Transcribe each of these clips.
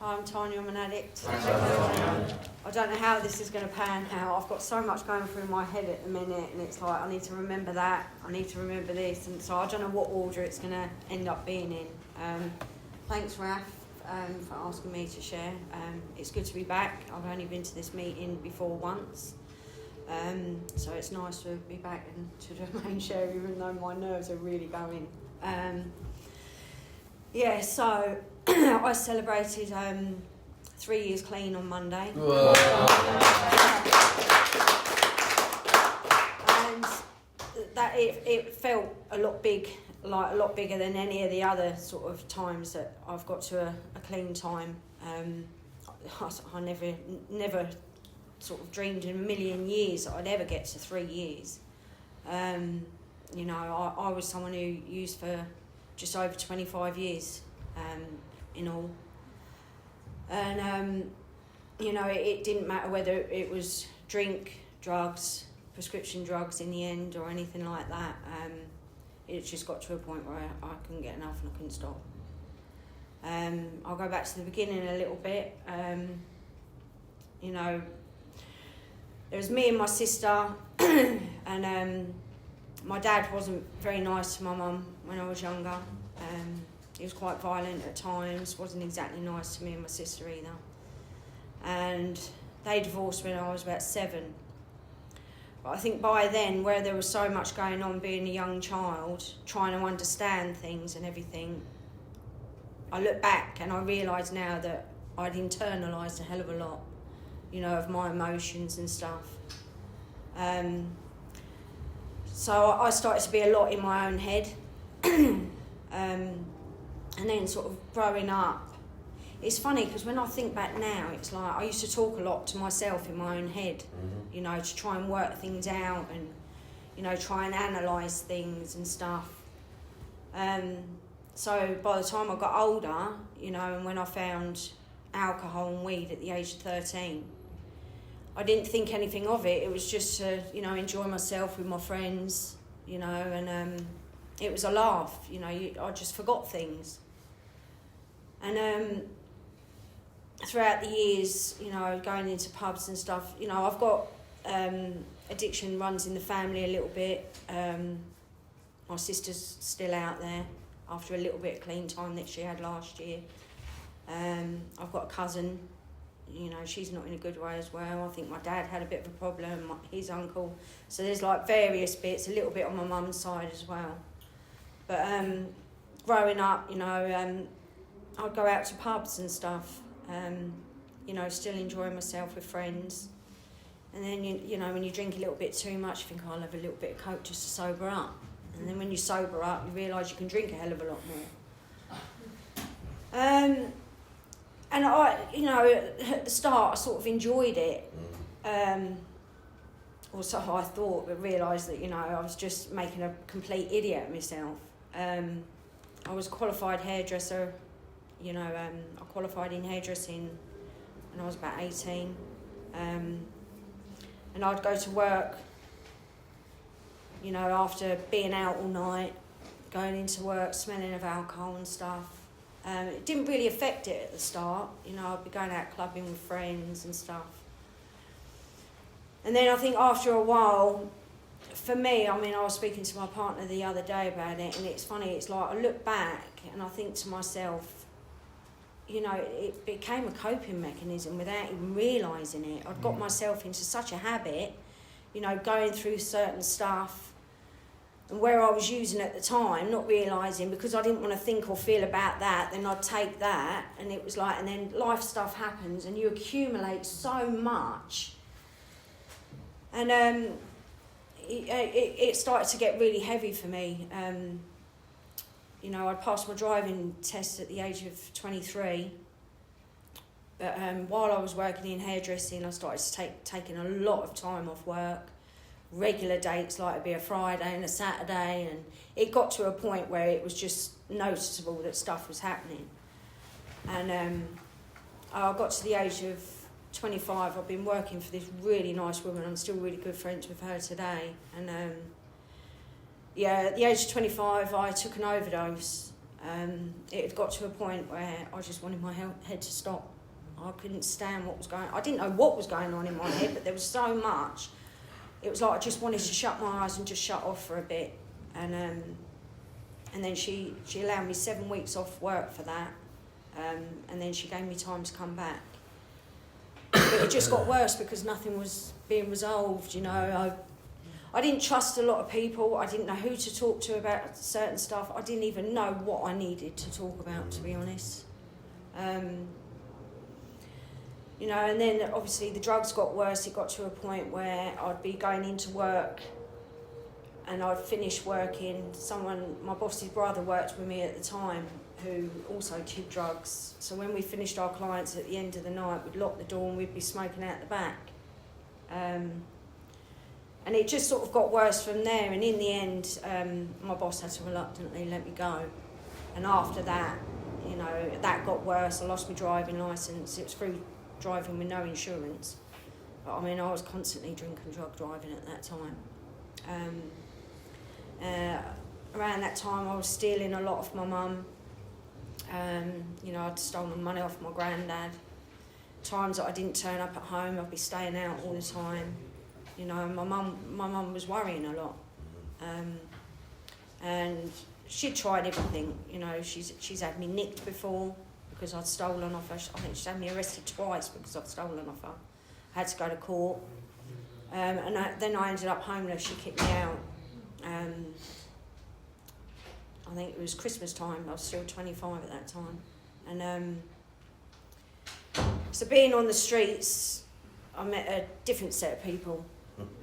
Hi, I'm Tanya, I'm an addict. Hi. I don't know how this is going to pan out. I've got so much going through my head at the minute, and it's like I need to remember that, I need to remember this, and so I don't know what order it's going to end up being in. Thanks, Raf, for asking me to share. It's good to be back. I've only been to this meeting before once, so it's nice to be back and to do a main share, even though my nerves are really going. So I celebrated 3 years clean on Monday. Whoa. And that it felt a lot bigger than any of the other sort of times that I've got to a clean time. I never sort of dreamed in a million years that I'd ever get to 3 years. I was someone who used for just over 25 years in all. And, it didn't matter whether it was drink, drugs, prescription drugs in the end or anything like that. It just got to a point where I couldn't get enough and I couldn't stop. I'll go back to the beginning a little bit. There was me and my sister and my dad wasn't very nice to my mum when I was younger. He was quite violent at times, wasn't exactly nice to me and my sister either. And they divorced when I was about 7. But I think by then, where there was so much going on being a young child, trying to understand things and everything, I look back and I realise now that I'd internalised a hell of a lot, of my emotions and stuff. So I started to be a lot in my own head. And then sort of growing up, it's funny because when I think back now, it's like I used to talk a lot to myself in my own head, to try and work things out and, try and analyse things and stuff. So by the time I got older, and when I found alcohol and weed at the age of 13, I didn't think anything of it. It was just to, enjoy myself with my friends, and it was a laugh, I just forgot things. And throughout the years, going into pubs and stuff, I've got addiction runs in the family a little bit. My sister's still out there after a little bit of clean time that she had last year. I've got a cousin, she's not in a good way as well. I think my dad had a bit of a problem, his uncle. So there's like various bits, a little bit on my mum's side as well. But growing up, I'd go out to pubs and stuff, still enjoying myself with friends. And then, when you drink a little bit too much, you think, I'll have a little bit of coke just to sober up. And then when you sober up, you realise you can drink a hell of a lot more. And at the start, I sort of enjoyed it. Or so I thought, but realised that, I was just making a complete idiot of myself. I was a qualified hairdresser. I qualified in hairdressing when I was about 18. And I'd go to work, after being out all night, going into work, smelling of alcohol and stuff. It didn't really affect it at the start. I'd be going out clubbing with friends and stuff. And then I think after a while, for me, I was speaking to my partner the other day about it, and it's funny, it's like I look back and I think to myself, it became a coping mechanism without even realising it. I'd got myself into such a habit, going through certain stuff, and where I was using at the time, not realising, because I didn't want to think or feel about that, then I'd take that, and it was like, and then life stuff happens, and you accumulate so much. And it started to get really heavy for me. I'd passed my driving test at the age of 23. But while I was working in hairdressing, I started to taking a lot of time off work, regular dates, like it'd be a Friday and a Saturday, and it got to a point where it was just noticeable that stuff was happening. And I got to the age of 25. I've been working for this really nice woman. I'm still really good friends with her today. And at the age of 25, I took an overdose. It had got to a point where I just wanted my head to stop. I couldn't stand what was going on. I didn't know what was going on in my head, but there was so much. It was like I just wanted to shut my eyes and just shut off for a bit. And then she allowed me 7 weeks off work for that. And then she gave me time to come back. But it just got worse because nothing was being resolved, you know. I didn't trust a lot of people. I didn't know who to talk to about certain stuff. I didn't even know what I needed to talk about, to be honest. You know, and then obviously the drugs got worse. It got to a point where I'd be going into work and I'd finish working. My boss's brother worked with me at the time, who also did drugs. So when we finished our clients at the end of the night, we'd lock the door and we'd be smoking out the back. And it just sort of got worse from there. And in the end, my boss had to reluctantly let me go. And after that, you know, that got worse. I lost my driving licence. It was through driving with no insurance. But I mean, I was constantly drinking, drug driving at that time. Around that time, I was stealing a lot off my mum. You know, I'd stolen money off my granddad. Times that I didn't turn up at home, I'd be staying out all the time. You know, my mum was worrying a lot. And she'd tried everything. You know, she's had me nicked before because I'd stolen off her. I think she's had me arrested twice because I'd stolen off her. I had to go to court. Then I ended up homeless. She kicked me out. I think it was Christmas time. I was still 25 at that time. And so being on the streets, I met a different set of people,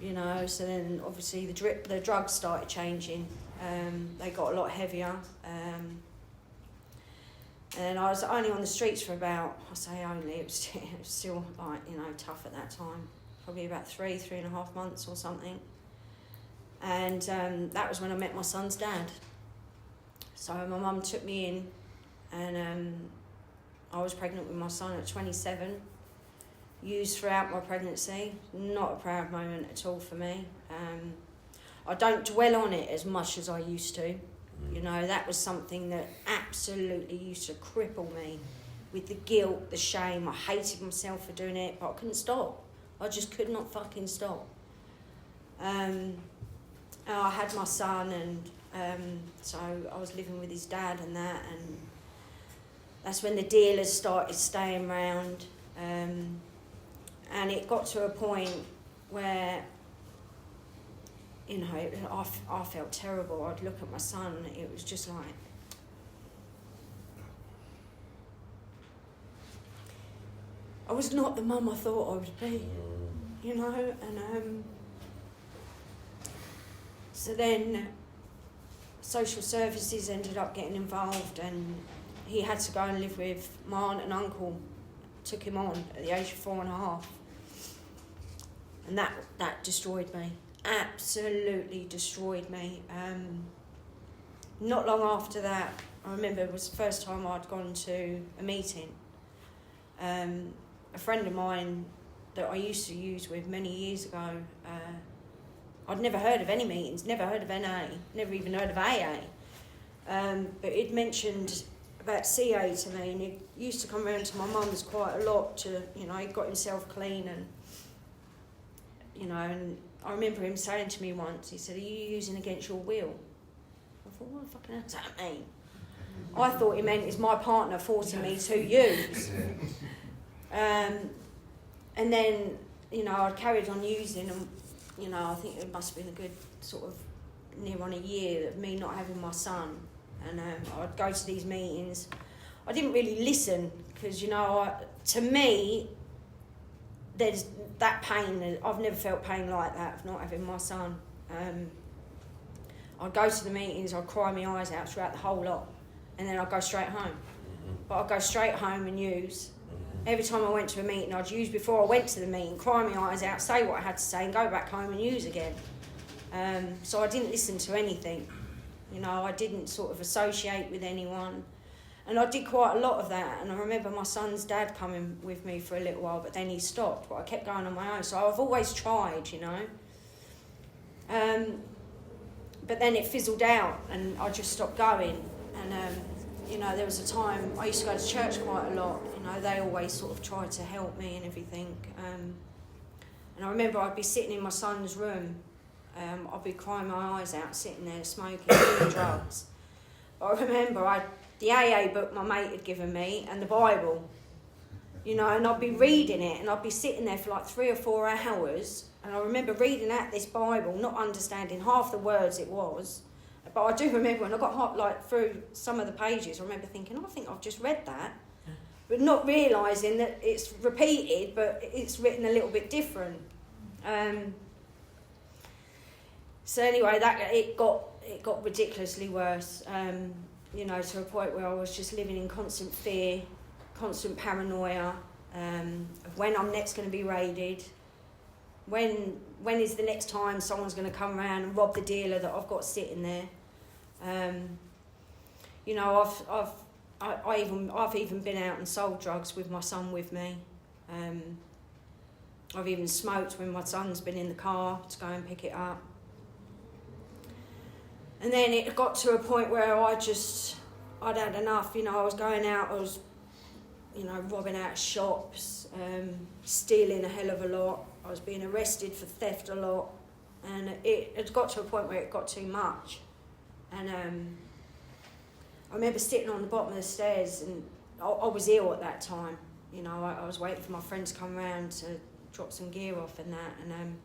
you know. So then obviously the drugs started changing. They got a lot heavier. And I was only on the streets for about, I say only, it was still like, you know, tough at that time. Probably about 3.5 months or something. And that was when I met my son's dad. So my mum took me in, and I was pregnant with my son at 27. Used throughout my pregnancy. Not a proud moment at all for me. I don't dwell on it as much as I used to. You know, that was something that absolutely used to cripple me with the guilt, the shame. I hated myself for doing it, but I couldn't stop. I just could not fucking stop. I had my son, and so I was living with his dad and that, and that's when the dealers started staying round. And it got to a point where, you know, I felt terrible. I'd look at my son, it was just like, I was not the mum I thought I would be, you know. And so then social services ended up getting involved, and he had to go and live with my aunt and uncle. Took him on at the age of 4.5, and that destroyed me. Absolutely destroyed me. Not long after that, I remember it was the first time I'd gone to a meeting. A friend of mine that I used to use with many years ago, I'd never heard of any meetings, never heard of NA, never even heard of AA. But he'd mentioned about CA to me, and he used to come round to my mum's quite a lot to, you know, he got himself clean, and, you know, and I remember him saying to me once, he said, "Are you using against your will?" I thought, what the fucking hell does that mean? I thought he meant, is my partner forcing me to use? And then, you know, I carried on using, and, you know, I think it must have been a good sort of near on a year of me not having my son. And I'd go to these meetings. I didn't really listen because, you know, to me, there's that pain. I've never felt pain like that of not having my son. I'd go to the meetings, I'd cry my eyes out throughout the whole lot, and then I'd go straight home. But I'd go straight home and use. Every time I went to a meeting, I'd use before I went to the meeting, cry my eyes out, say what I had to say, and go back home and use again. So I didn't listen to anything. You know, I didn't sort of associate with anyone. And I did quite a lot of that. And I remember my son's dad coming with me for a little while, but then he stopped. But I kept going on my own. So I've always tried, you know. But then it fizzled out, and I just stopped going. And you know, there was a time I used to go to church quite a lot. You know, they always sort of tried to help me and everything. And I remember I'd be sitting in my son's room. I'd be crying my eyes out, sitting there smoking, doing drugs. But I remember the AA book my mate had given me and the Bible, you know, and I'd be reading it and I'd be sitting there for like 3 or 4 hours. And I remember reading out this Bible, not understanding half the words it was. But I do remember when I got through some of the pages, I remember thinking, I think I've just read that. But not realising that it's repeated, but it's written a little bit different. So anyway, it got ridiculously worse. You know, to a point where I was just living in constant fear, constant paranoia of when I'm next going to be raided, when is the next time someone's going to come around and rob the dealer that I've got sitting there. You know, I've even been out and sold drugs with my son with me. I've even smoked when my son's been in the car to go and pick it up. And then it got to a point where I'd had enough. You know, I was going out, I was, you know, robbing out shops, stealing a hell of a lot. I was being arrested for theft a lot. And it had got to a point where it got too much. And I remember sitting on the bottom of the stairs, and I was ill at that time. You know, I was waiting for my friends to come round to drop some gear off and that. And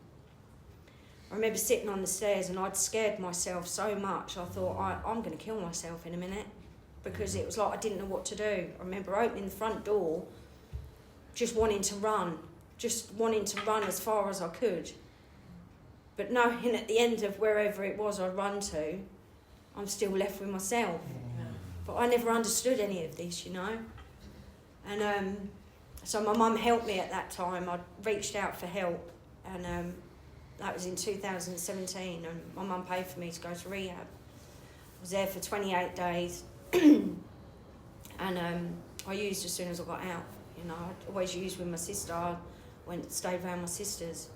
I remember sitting on the stairs and I'd scared myself so much. I thought, I'm going to kill myself in a minute, because it was like I didn't know what to do. I remember opening the front door, just wanting to run as far as I could. But knowing at the end of wherever it was I'd run to, I'm still left with myself. But I never understood any of this, you know. And so my mum helped me at that time. I reached out for help, and that was in 2017, and my mum paid for me to go to rehab. I was there for 28 days, and I used as soon as I got out. You know, I'd always used with my sister. I stayed around my sisters,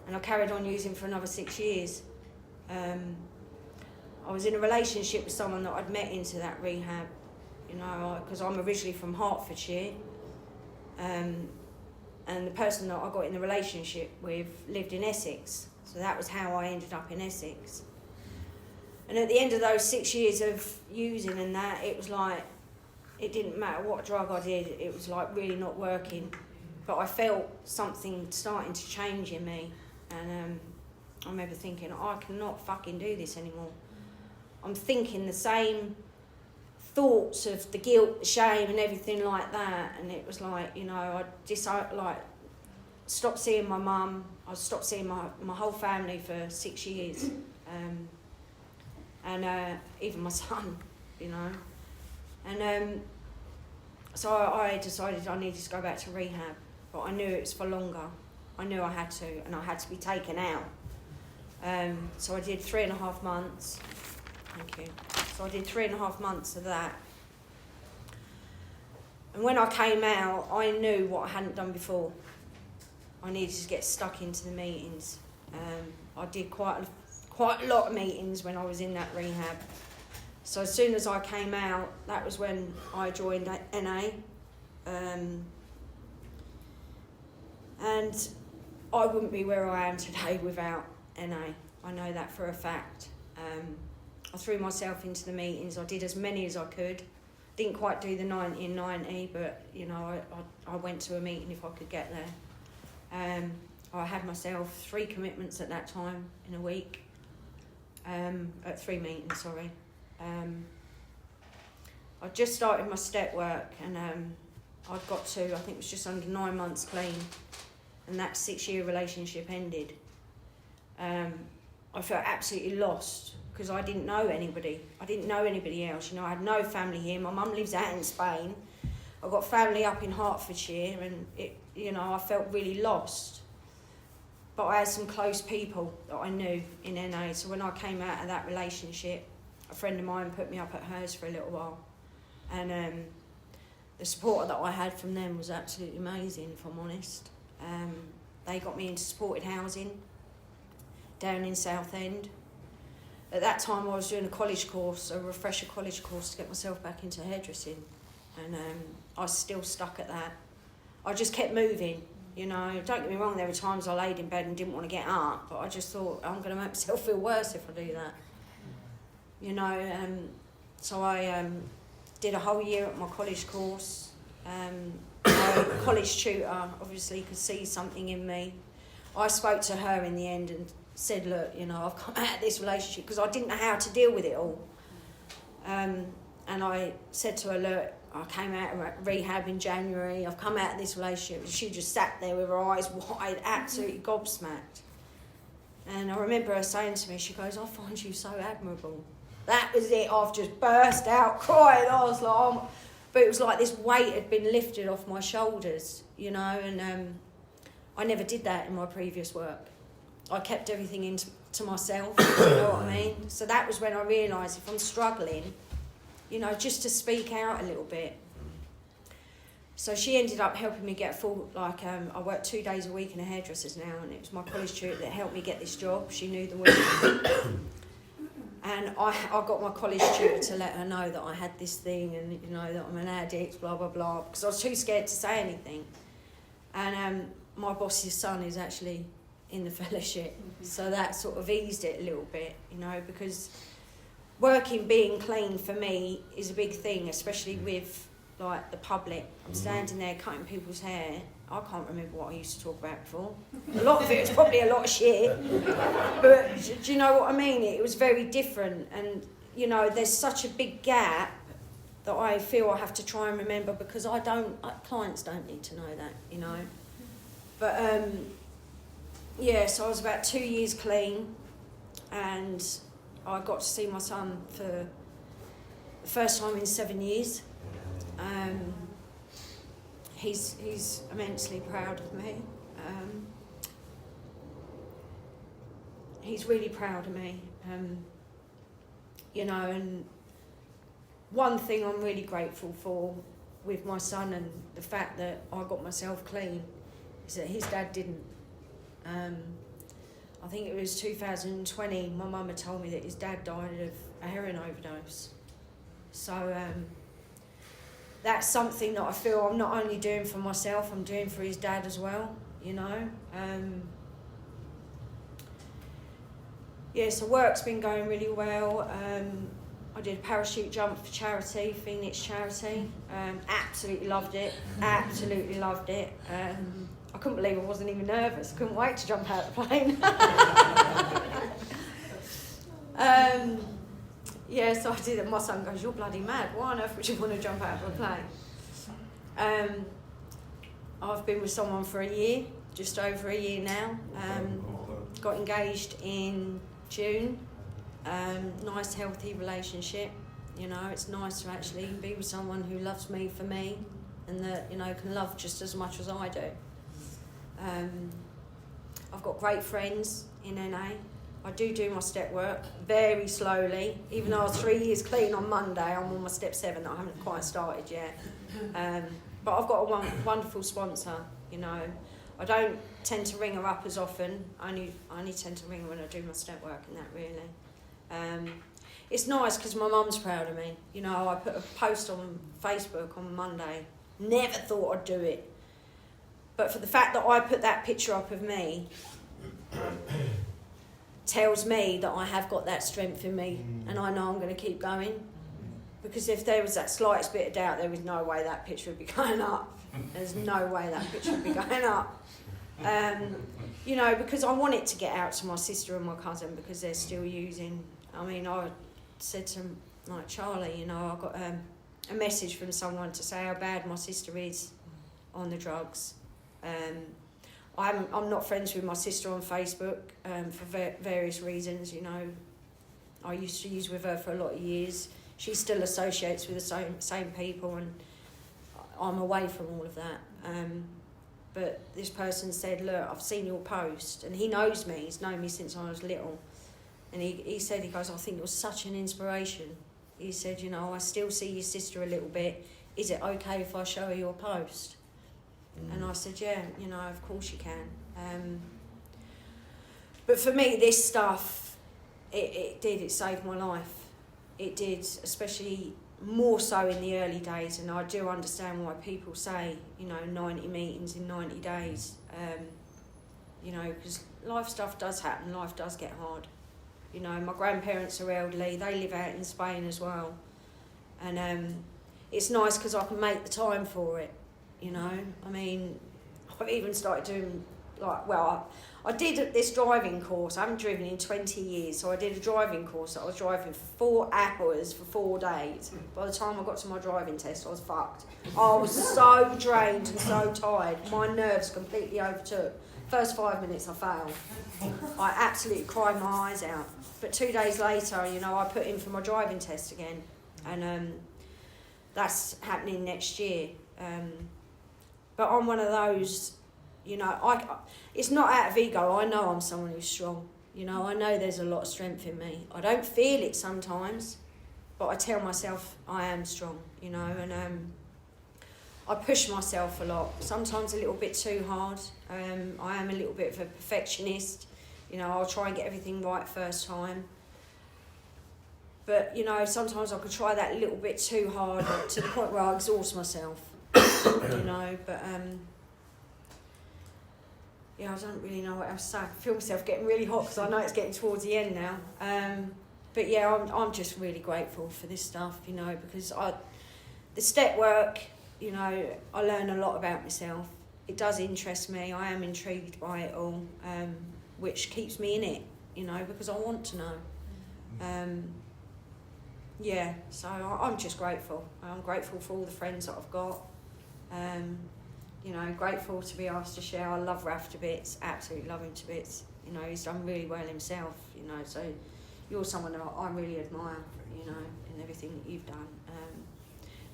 and I carried on using for another 6 years. I was in a relationship with someone that I'd met into that rehab, you know, because I'm originally from Hertfordshire, and the person that I got in the relationship with lived in Essex, so that was how I ended up in Essex. And at the end of those 6 years of using and that, it was like, it didn't matter what drug I did, it was like really not working. But I felt something starting to change in me, and I remember thinking, I cannot fucking do this anymore. I'm thinking the same thoughts of the guilt, the shame and everything like that, and it was like, you know, I just stopped seeing my mum. I stopped seeing my whole family for 6 years, and even my son, you know. And so I decided I needed to go back to rehab, but I knew it was for longer. I knew I had to, and I had to be taken out. So I did 3.5 months. Thank you. So I did 3.5 months of that. And when I came out, I knew what I hadn't done before. I needed to get stuck into the meetings. I did quite a lot of meetings when I was in that rehab. So as soon as I came out, that was when I joined NA. And I wouldn't be where I am today without NA. I know that for a fact. I threw myself into the meetings. I did as many as I could. Didn't quite do the 90 and 90, but you know, I went to a meeting if I could get there. I had myself 3 commitments at that time in a week. At 3 meetings, sorry. I just started my step work, and I'd got to, I think it was just under 9 months clean, and that 6-year relationship ended. I felt absolutely lost, because I didn't know anybody. I didn't know anybody else. You know, I had no family here. My mum lives out in Spain. I've got family up in Hertfordshire, and you know, I felt really lost. But I had some close people that I knew in NA. So when I came out of that relationship, a friend of mine put me up at hers for a little while, and the support that I had from them was absolutely amazing, if I'm honest. They got me into supported housing down in Southend. at that time I was doing a college course, a refresher college course to get myself back into hairdressing, and I was still stuck at that. I just kept moving, you know. Don't get me wrong, there were times I laid in bed and didn't want to get up, but I just thought, I'm going to make myself feel worse if I do that, you know. So I did a whole year at my college course. My college tutor obviously could see something in me. I spoke to her in the end and said, look, you know, I've come out of this relationship because I didn't know how to deal with it all. And I said to her, look, I came out of rehab in January, I've come out of this relationship. And she just sat there with her eyes wide, absolutely gobsmacked. And I remember her saying to me, she goes, I find you so admirable. That was it, I've just burst out crying. I was like, oh. But it was like this weight had been lifted off my shoulders, you know, and I never did that in my previous work. I kept everything to myself, you know what I mean? So that was when I realised if I'm struggling, you know, just to speak out a little bit. So she ended up helping me get full, like, I work 2 days a week in a hairdresser's now, and it was my college tutor that helped me get this job. She knew the women. And I got my college tutor to let her know that I had this thing and, you know, that I'm an addict, blah, blah, blah, because I was too scared to say anything. And my boss's son is actually in the fellowship, so that sort of eased it a little bit, you know, because working, being clean for me is a big thing, especially with, like, the public. I'm standing there cutting people's hair. I can't remember what I used to talk about before. A lot of it was probably a lot of shit. But do you know what I mean? It was very different. And, you know, there's such a big gap that I feel I have to try and remember because clients don't need to know that, you know. But, yeah, so I was about 2 years clean and I got to see my son for the first time in 7 years. He's immensely proud of me. He's really proud of me. You know, and one thing I'm really grateful for with my son and the fact that I got myself clean is that his dad didn't. I think it was 2020, my mum had told me that his dad died of a heroin overdose. So that's something that I feel I'm not only doing for myself, I'm doing for his dad as well, you know. Yeah, so work's been going really well. I did a parachute jump for charity, Phoenix Charity. Absolutely loved it, absolutely loved it. I couldn't believe I wasn't even nervous. I couldn't wait to jump out of the plane. Yeah, so I did it. My son goes, you're bloody mad. Why on earth would you want to jump out of a plane? I've been with someone for a year, just over a year now. Got engaged in June. Nice, healthy relationship. You know, it's nice to actually be with someone who loves me for me and that, you know, can love just as much as I do. I've got great friends in NA. I do my step work very slowly. Even though I was 3 years clean on Monday, I'm on my step 7 that I haven't quite started yet. But I've got a wonderful sponsor, you know. I don't tend to ring her up as often. I only tend to ring her when I do my step work and that, really. It's nice because my mum's proud of me. You know, I put a post on Facebook on Monday. Never thought I'd do it. But for the fact that I put that picture up of me tells me that I have got that strength in me and I know I'm going to keep going. Because if there was that slightest bit of doubt, there was no way that picture would be going up. There's no way that picture would be going up. You know, because I want it to get out to my sister and my cousin because they're still using. I mean, I said to like Charlie, you know, I got a message from someone to say how bad my sister is on the drugs. I'm not friends with my sister on Facebook for various reasons, you know. I used to use with her for a lot of years. She still associates with the same people and I'm away from all of that. But this person said, look, I've seen your post, and he knows me, he's known me since I was little. And he said, he goes, I think you're such an inspiration. He said, you know, I still see your sister a little bit. Is it okay if I show her your post? And I said, yeah, you know, of course you can. But for me, this stuff it saved my life. It did, especially more so in the early days, and I do understand why people say, 90 meetings in 90 days, because life stuff does happen, life does get hard. My grandparents are elderly, they live out in Spain as well, and it's nice because I can make the time for it, I mean, I've even started doing, I did this driving course. I haven't driven in 20 years, so I did a driving course that I was driving for 4 hours for 4 days. By the time I got to my driving test, I was fucked. I was so drained and so tired. My nerves completely overtook. First 5 minutes, I failed. I absolutely cried my eyes out. But 2 days later, I put in for my driving test again. And that's happening next year. But I'm one of those... it's not out of ego. I know I'm someone who's strong. I know there's a lot of strength in me. I don't feel it sometimes, but I tell myself I am strong, and I push myself a lot. Sometimes a little bit too hard. I am a little bit of a perfectionist. I'll try and get everything right first time. But, sometimes I could try that a little bit too hard to the point where I exhaust myself, but... I don't really know what else to say. I feel myself getting really hot because I know it's getting towards the end now. But yeah, I'm just really grateful for this stuff, because the step work, I learn a lot about myself. It does interest me. I am intrigued by it all, which keeps me in it, because I want to know. So I'm just grateful. I'm grateful for all the friends that I've got. Grateful to be asked to share. I love Raf to bits, absolutely love him to bits. He's done really well himself, so you're someone that I really admire, in everything that you've done.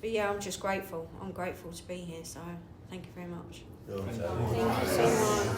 But yeah, I'm just grateful. I'm grateful to be here, so thank you very much. Thank you.